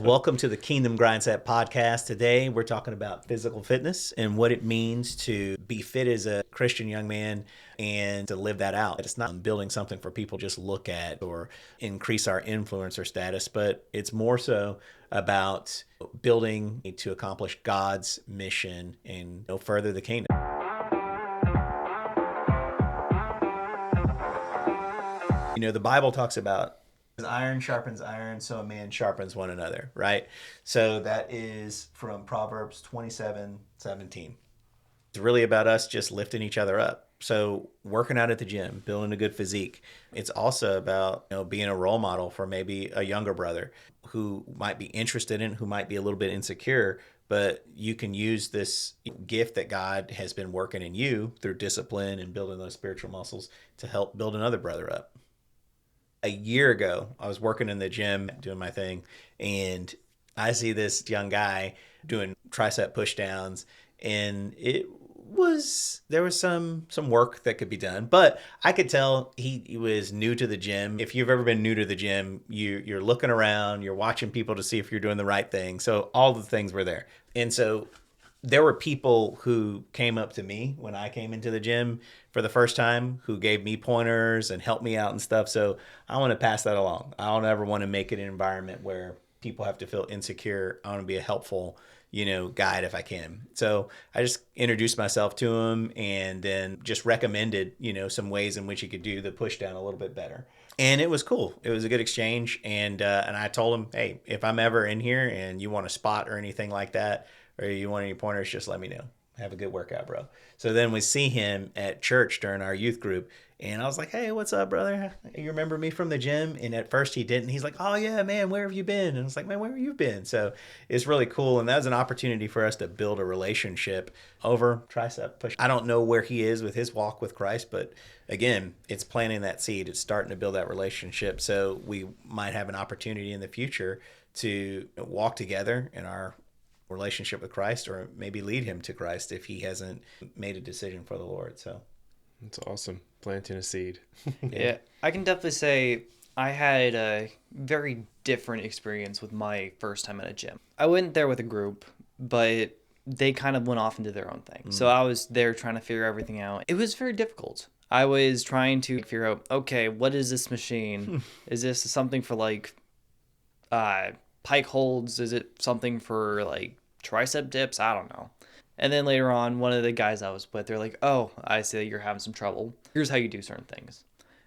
Welcome to the Kingdom Grindset podcast. Today, we're talking about physical fitness and what it means to be fit as a Christian young man and to live that out. It's not building something for people just look at or increase our influencer status, but it's more so about building to accomplish God's mission and further the kingdom. The Bible talks about iron sharpens iron, so a man sharpens one another, right? So that is from Proverbs 27:17. It's really about us just lifting each other up. So working out at the gym, building a good physique. It's also about being a role model for maybe a younger brother who might be interested in, who might be a little bit insecure, but you can use this gift that God has been working in you through discipline and building those spiritual muscles to help build another brother up. A year ago, I was working in the gym doing my thing, and I see this young guy doing tricep push downs, and there was some work that could be done, but I could tell he was new to the gym. If you've ever been new to the gym, you're looking around, you're watching people to see if you're doing the right thing. So all the things were there. And so there were people who came up to me when I came into the gym for the first time who gave me pointers and helped me out and stuff. So I want to pass that along. I don't ever want to make it an environment where people have to feel insecure. I want to be a helpful, guide if I can. So I just introduced myself to him and then just recommended, some ways in which he could do the push down a little bit better. And it was cool. It was a good exchange. And I told him, hey, if I'm ever in here and you want a spot or anything like that, or you want any pointers, just let me know. Have a good workout, bro. So then we see him at church during our youth group. And I was like, hey, what's up, brother? You remember me from the gym? And at first he didn't. He's like, oh, yeah, man, where have you been? And I was like, man, where have you been? So it's really cool. And that was an opportunity for us to build a relationship over tricep push. I don't know where he is with his walk with Christ, but again, it's planting that seed. It's starting to build that relationship. So we might have an opportunity in the future to walk together in our relationship with Christ, or maybe lead him to Christ if he hasn't made a decision for the Lord. So that's awesome. Planting a seed. Yeah, I can definitely say I had a very different experience with my first time at a gym. I went there with a group, but they kind of went off and did their own thing. So I was there trying to figure everything out. It was very difficult. I was trying to figure out, okay, what is this machine? Is this something for like pike holds? Is it something for like tricep dips? I don't know. And then later on, one of the guys I was with, they're like, oh, I see that you're having some trouble. Here's how you do certain things.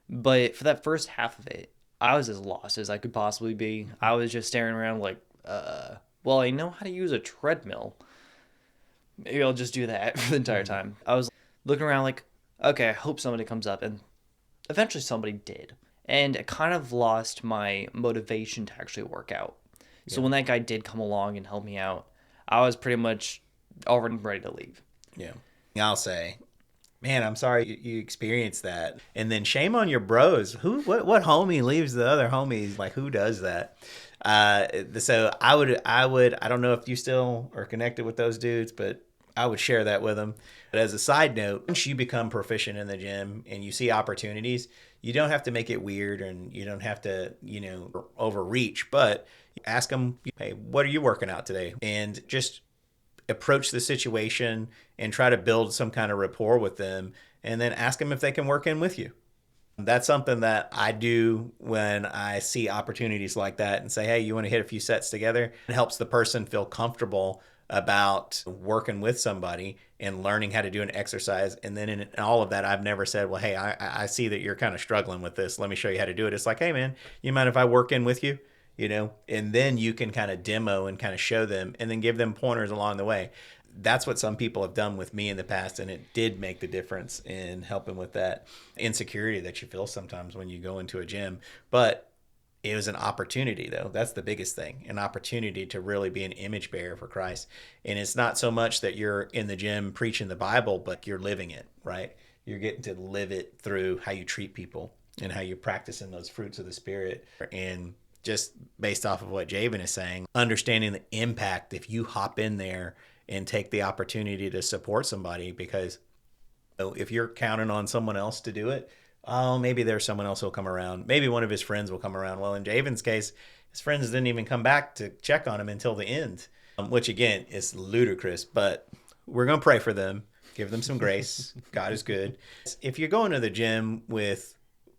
But for that first half of it, I was as lost as I could possibly be. I was just staring around like, well, I know how to use a treadmill. Maybe I'll just do that for the entire time. I was looking around like, okay, I hope somebody comes up. And eventually somebody did. And it kind of lost my motivation to actually work out. So when that guy did come along and help me out, I was pretty much already ready to leave. Yeah. I'll say, man, I'm sorry you experienced that. And then shame on your bros. What homie leaves the other homies? Like, who does that? So I don't know if you still are connected with those dudes, but I would share that with them. But as a side note, once you become proficient in the gym and you see opportunities, you don't have to make it weird and you don't have to, overreach, but ask them, hey, what are you working out today? And just approach the situation and try to build some kind of rapport with them, and then ask them if they can work in with you. That's something that I do when I see opportunities like that and say, hey, you want to hit a few sets together? It helps the person feel comfortable about working with somebody and learning how to do an exercise. And then in all of that, I've never said, well, hey, I see that you're kind of struggling with this. Let me show you how to do it. It's like, hey, man, you mind if I work in with you? And then you can kind of demo and kind of show them and then give them pointers along the way. That's what some people have done with me in the past, and it did make the difference in helping with that insecurity that you feel sometimes when you go into a gym. But it was an opportunity, though. That's the biggest thing, an opportunity to really be an image bearer for Christ. And it's not so much that you're in the gym preaching the Bible, but you're living it, right? You're getting to live it through how you treat people and how you're practicing those fruits of the Spirit. And just based off of what Javen is saying, understanding the impact if you hop in there and take the opportunity to support somebody, because if you're counting on someone else to do it, oh, maybe there's someone else who'll come around. Maybe one of his friends will come around. Well, in Javen's case, His friends didn't even come back to check on him until the end, which again is ludicrous, but we're going to pray for them, give them some grace. God is good. If you're going to the gym with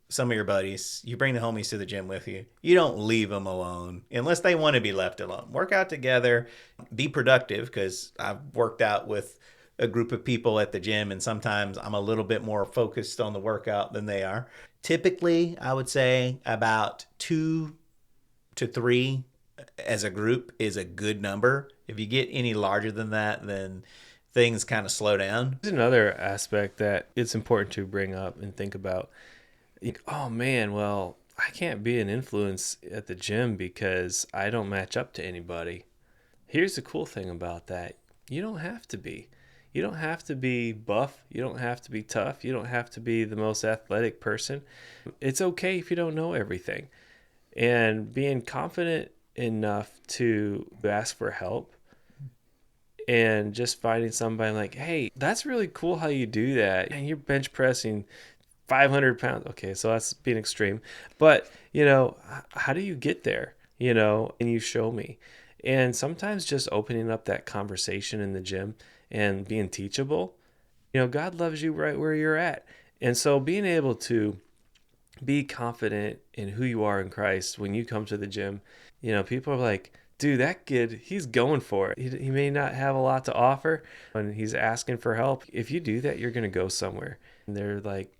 some of your buddies, you bring the homies to the gym with you. You don't leave them alone unless they want to be left alone. Work out together, be productive, because I've worked out with a group of people at the gym, and sometimes I'm a little bit more focused on the workout than they are. Typically, I would say about 2 to 3 as a group is a good number. If you get any larger than that, then things kind of slow down. There's another aspect that it's important to bring up and think about. Oh man, well, I can't be an influence at the gym because I don't match up to anybody. Here's the cool thing about that. You don't have to be. You don't have to be buff. You don't have to be tough. You don't have to be the most athletic person. It's okay if you don't know everything. And being confident enough to ask for help and just finding somebody like, hey, that's really cool how you do that. And you're bench pressing 500 pounds. Okay, so that's being extreme. But, how do you get there? And you show me. And sometimes just opening up that conversation in the gym and being teachable, God loves you right where you're at. And so being able to be confident in who you are in Christ when you come to the gym, people are like, dude, that kid, he's going for it. He may not have a lot to offer and he's asking for help. If you do that, you're going to go somewhere. And they're like,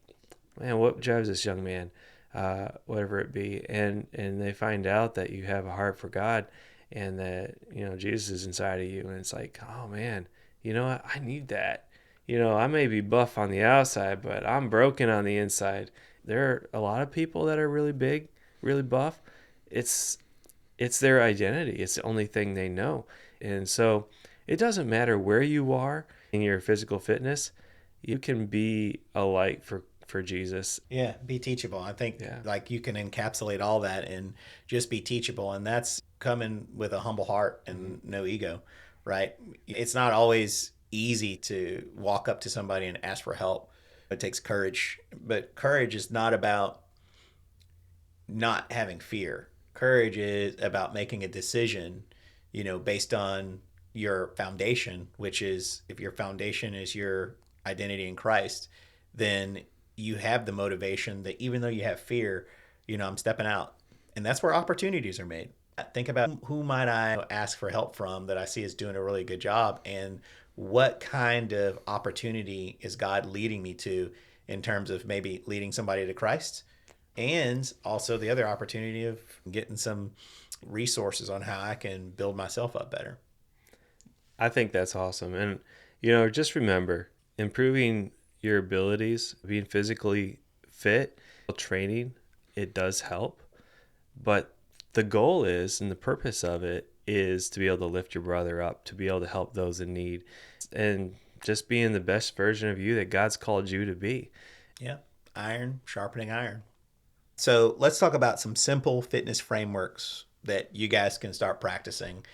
man, what drives this young man? Whatever it be. And they find out that you have a heart for God and that, Jesus is inside of you. And it's like, oh man, what? I need that. I may be buff on the outside, but I'm broken on the inside. There are a lot of people that are really big, really buff. It's their identity. It's the only thing they know. And so it doesn't matter where you are in your physical fitness. You can be a light for Jesus. Yeah, be teachable. I think like you can encapsulate all that and just be teachable. And that's coming with a humble heart and no ego, right? It's not always easy to walk up to somebody and ask for help. It takes courage, but courage is not about not having fear. Courage is about making a decision, based on your foundation, which is if your foundation is your identity in Christ, then you have the motivation that even though you have fear, I'm stepping out. And that's where opportunities are made. Think about who might I ask for help from that I see is doing a really good job, and what kind of opportunity is God leading me to in terms of maybe leading somebody to Christ, and also the other opportunity of getting some resources on how I can build myself up better. I think that's awesome. And, just remember, improving your abilities, being physically fit, training, it does help. But the goal is, and the purpose of it is to be able to lift your brother up, to be able to help those in need, and just being the best version of you that God's called you to be. Yeah. Iron sharpening iron. So let's talk about some simple fitness frameworks that you guys can start practicing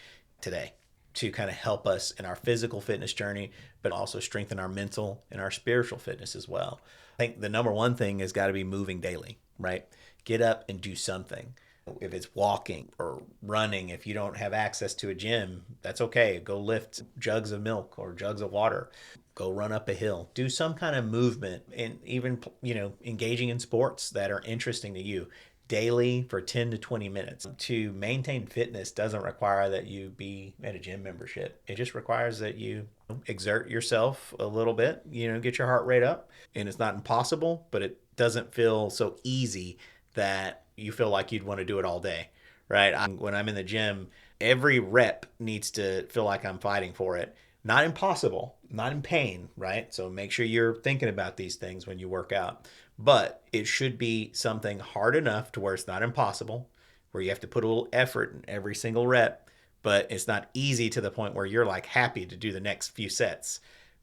today to kind of help us in our physical fitness journey, but also strengthen our mental and our spiritual fitness as well. I think the number one thing has got to be moving daily, right? Get up and do something. If it's walking or running, if you don't have access to a gym, that's okay. Go lift jugs of milk or jugs of water. Go run up a hill. Do some kind of movement, and even, engaging in sports that are interesting to you daily for 10 to 20 minutes. To maintain fitness doesn't require that you be at a gym membership. It just requires that you exert yourself a little bit, get your heart rate up. And it's not impossible, but it doesn't feel so easy that you feel like you'd want to do it all day, right? When I'm in the gym, every rep needs to feel like I'm fighting for it. Not impossible, not in pain, right? So make sure you're thinking about these things when you work out. But it should be something hard enough to where it's not impossible, where you have to put a little effort in every single rep, but it's not easy to the point where you're like happy to do the next few sets.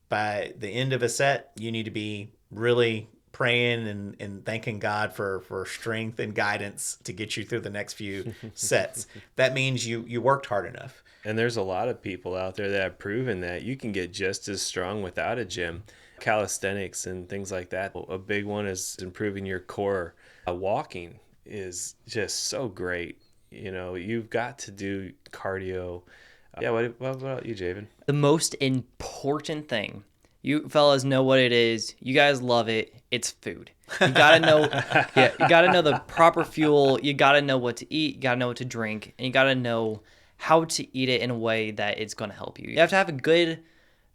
By the end of a set, you need to be really praying and thanking God for strength and guidance to get you through the next few sets. That means you worked hard enough. And there's a lot of people out there that have proven that you can get just as strong without a gym. Calisthenics and things like that. A big one is improving your core. Walking is just so great. you've got to do cardio. Yeah, what about you, Javen? The most important thing, you fellas know what it is. You guys love it. It's food. You gotta know, yeah, you gotta know the proper fuel. You gotta know what to eat. You gotta know what to drink, and you gotta know how to eat it in a way that it's gonna help you. You have to have a good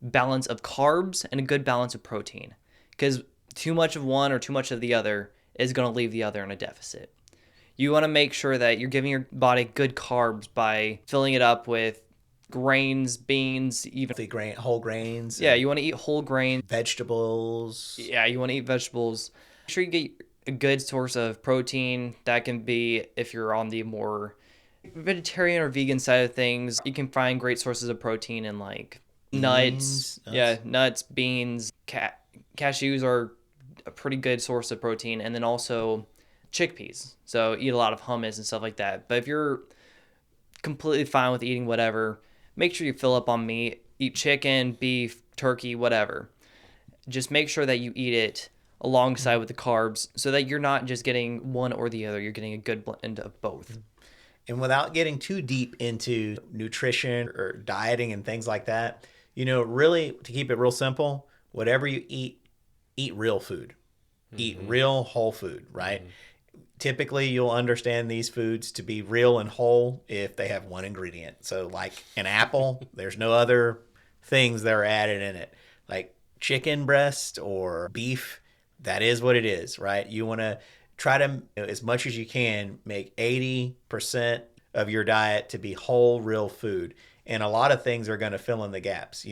balance of carbs and a good balance of protein, because too much of one or too much of the other is gonna leave the other in a deficit. You want to make sure that you're giving your body good carbs by filling it up with grains, beans, even Whole grains. Yeah, you want to eat whole grains. Vegetables. Yeah, you want to eat vegetables. Make sure you get a good source of protein. That can be, if you're on the more vegetarian or vegan side of things, you can find great sources of protein in like nuts. Yeah, nuts, beans, cashews are a pretty good source of protein, and then also chickpeas. So eat a lot of hummus and stuff like that. But if you're completely fine with eating whatever, make sure you fill up on meat. Eat chicken, beef, turkey, whatever. Just make sure that you eat it alongside with the carbs so that you're not just getting one or the other. You're getting a good blend of both. And without getting too deep into nutrition or dieting and things like that, really, to keep it real simple, whatever you eat real food. Eat real whole food, right? Typically, you'll understand these foods to be real and whole if they have one ingredient. So like an apple, there's no other things that are added in it. Like chicken breast or beef, that is what it is, right? You want to try to, as much as you can, make 80% of your diet to be whole, real food. And a lot of things are going to fill in the gaps.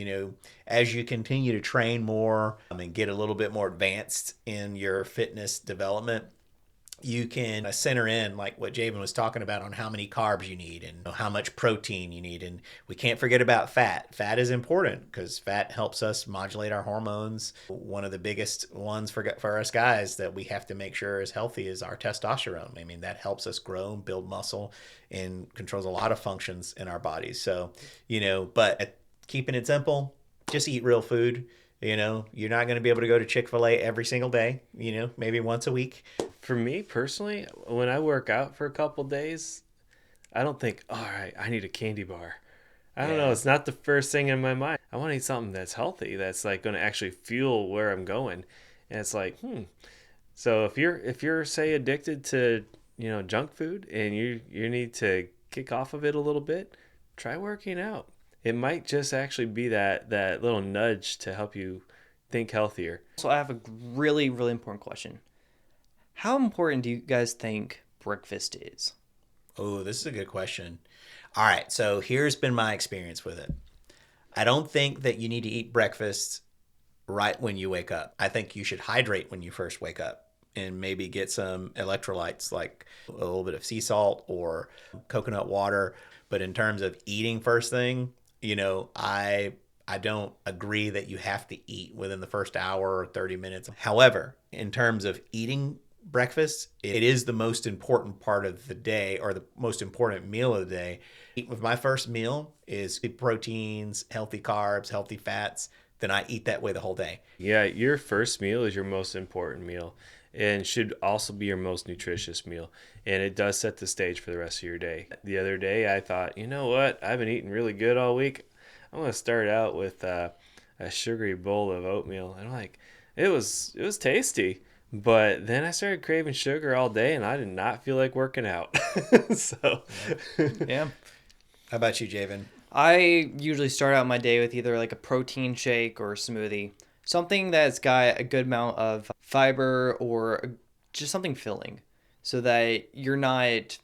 As you continue to train more and get a little bit more advanced in your fitness development, you can center in like what Javen was talking about on how many carbs you need and how much protein you need. And we can't forget about fat. Fat is important because fat helps us modulate our hormones. One of the biggest ones for us guys that we have to make sure is healthy is our testosterone. I mean, that helps us grow and build muscle and controls a lot of functions in our bodies. So, but keeping it simple, just eat real food. You're not going to be able to go to Chick-fil-A every single day, maybe once a week. For me personally, when I work out for a couple days, I don't think, all right, I need a candy bar. I don't know. It's not the first thing in my mind. I want to eat something that's healthy, that's like going to actually fuel where I'm going. And it's like, So if you're say addicted to, junk food and you need to kick off of it a little bit, try working out. It might just actually be that little nudge to help you think healthier. So I have a really, really important question. How important do you guys think breakfast is? Oh, this is a good question. All right, so here's been my experience with it. I don't think that you need to eat breakfast right when you wake up. I think you should hydrate when you first wake up and maybe get some electrolytes like a little bit of sea salt or coconut water. But in terms of eating first thing, I don't agree that you have to eat within the first hour or 30 minutes. However, in terms of eating breakfast, it is the most important part of the day or the most important meal of the day. With my first meal is proteins, healthy carbs, healthy fats. Then I eat that way the whole day. Yeah, your first meal is your most important meal and should also be your most nutritious meal. And it does set the stage for the rest of your day. The other day I thought, you know what? I've been eating really good all week. I'm going to start out with a sugary bowl of oatmeal. And I'm like, it was tasty. But then I started craving sugar all day and I did not feel like working out. So, yeah. How about you, Javen? I usually start out my day with either like a protein shake or a smoothie. Something that's got a good amount of fiber or just something filling so that you're not,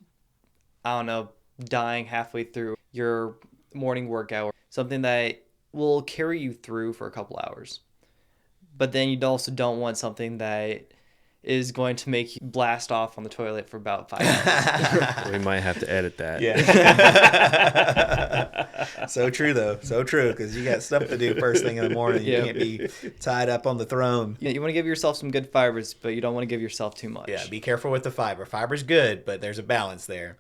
dying halfway through your morning workout. Something that will carry you through for a couple hours. But then you also don't want something that is going to make you blast off on the toilet for about 5 hours. We might have to edit that. Yeah. So true, though. So true, because you got stuff to do first thing in the morning. You can't be tied up on the throne. Yeah, you want to give yourself some good fibers, but you don't want to give yourself too much. Yeah, be careful with the fiber. Fiber's good, but there's a balance there.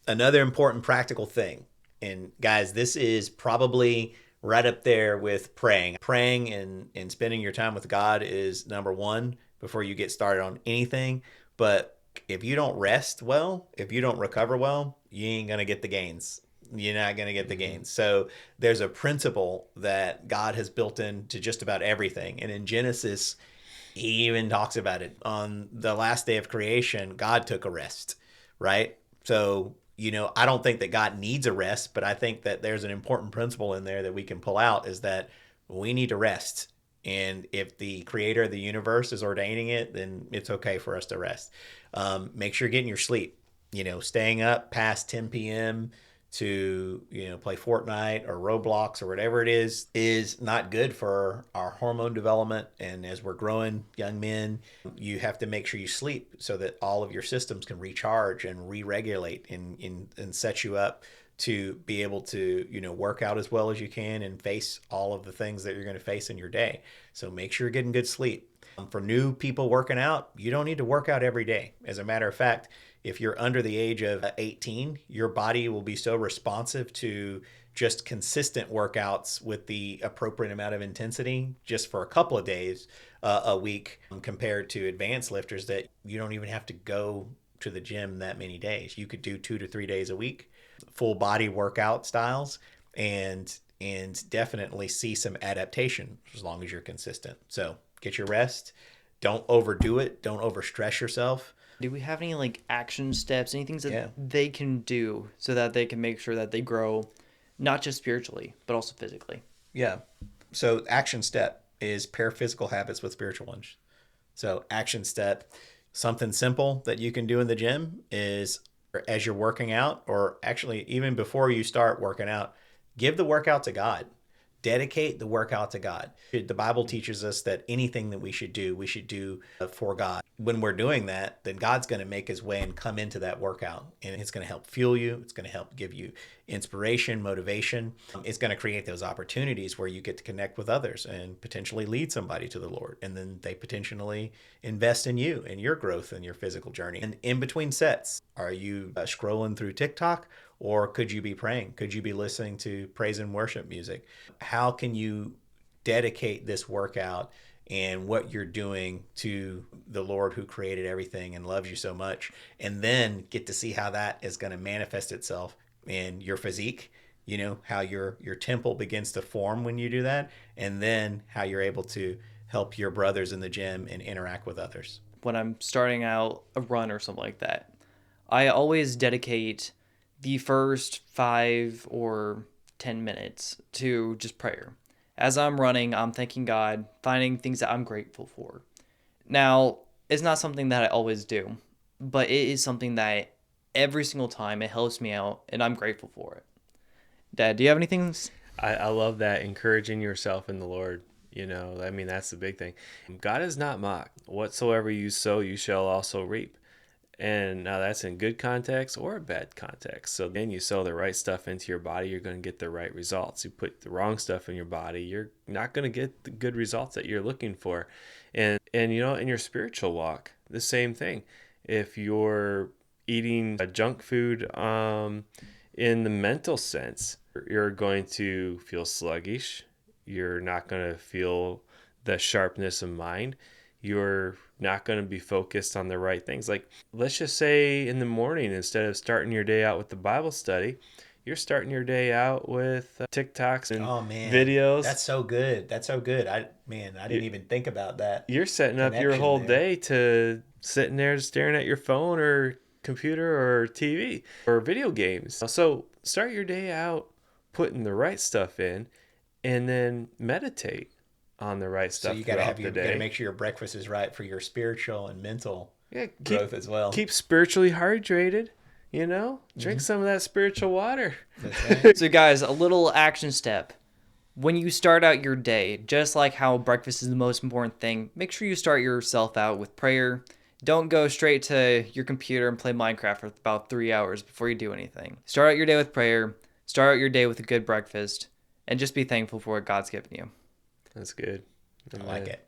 Another important practical thing, and guys, this is probably right up there with praying. Praying and spending your time with God is number one before you get started on anything. But If you don't rest well, if you don't recover well, you ain't going to get the gains. You're not going to get the gains. So there's a principle that God has built into just about everything. And in Genesis, he even talks about it. On the last day of creation, God took a rest, right? So, I don't think that God needs a rest, but I think that there's an important principle in there that we can pull out, is that we need to rest. And if the creator of the universe is ordaining it, then it's okay for us to rest. Make sure you're getting your sleep. Staying up past 10 p.m. to play Fortnite or Roblox or whatever it is not good for our hormone development. And as we're growing young men, you have to make sure you sleep so that all of your systems can recharge and re-regulate and set you up to be able to work out as well as you can and face all of the things that you're going to face in your day. So make sure you're getting good sleep. For new people working out, you don't need to work out every day. As a matter of fact, if you're under the age of 18, your body will be so responsive to just consistent workouts with the appropriate amount of intensity just for a couple of days a week, compared to advanced lifters that you don't even have to go to the gym that many days. You could do 2 to 3 days a week, full body workout styles, and definitely see some adaptation as long as you're consistent. So get your rest. Don't overdo it. Don't overstress yourself. Do we have any like action steps, anything that they can do so that they can make sure that they grow not just spiritually, but also physically? Yeah. So action step is pair physical habits with spiritual ones. So action step, something simple that you can do in the gym is, as you're working out, or actually even before you start working out, give the workout to God. Dedicate the workout to God. The Bible teaches us that anything that we should do for God. When we're doing that, then God's going to make his way and come into that workout. And it's going to help fuel you. It's going to help give you inspiration, motivation. It's going to create those opportunities where you get to connect with others and potentially lead somebody to the Lord. And then they potentially invest in you and your growth and your physical journey. And in between sets, are you scrolling through TikTok? Or could you be praying? Could you be listening to praise and worship music? How can you dedicate this workout and what you're doing to the Lord who created everything and loves you so much, and then get to see how that is going to manifest itself in your physique, how your temple begins to form when you do that, and then how you're able to help your brothers in the gym and interact with others. When I'm starting out a run or something like that, I always dedicate the first 5 or 10 minutes to just prayer. As I'm running, I'm thanking God, finding things that I'm grateful for. Now, it's not something that I always do, but it is something that every single time it helps me out, and I'm grateful for it. Dad, do you have anything? I love that, encouraging yourself in the Lord. That's the big thing. God is not mocked. Whatsoever you sow, you shall also reap. And now that's in good context or a bad context. So then you sow the right stuff into your body, you're going to get the right results. You put the wrong stuff in your body, you're not going to get the good results that you're looking for. And in your spiritual walk, the same thing. If you're eating junk food in the mental sense, you're going to feel sluggish. You're not going to feel the sharpness of mind. You're not going to be focused on the right things. Like, let's just say in the morning, instead of starting your day out with the Bible study, you're starting your day out with TikToks and videos. That's so good. I didn't even think about that. You're setting up your whole day to sitting there staring at your phone or computer or TV or video games. So start your day out putting the right stuff in, and then meditate on the right stuff. So you got to make sure your breakfast is right for your spiritual and mental growth as well. Keep spiritually hydrated, drink some of that spiritual water. That's right. So guys, a little action step. When you start out your day, just like how breakfast is the most important thing, make sure you start yourself out with prayer. Don't go straight to your computer and play Minecraft for about 3 hours before you do anything. Start out your day with prayer. Start out your day with a good breakfast. And just be thankful for what God's given you. That's good. I like it.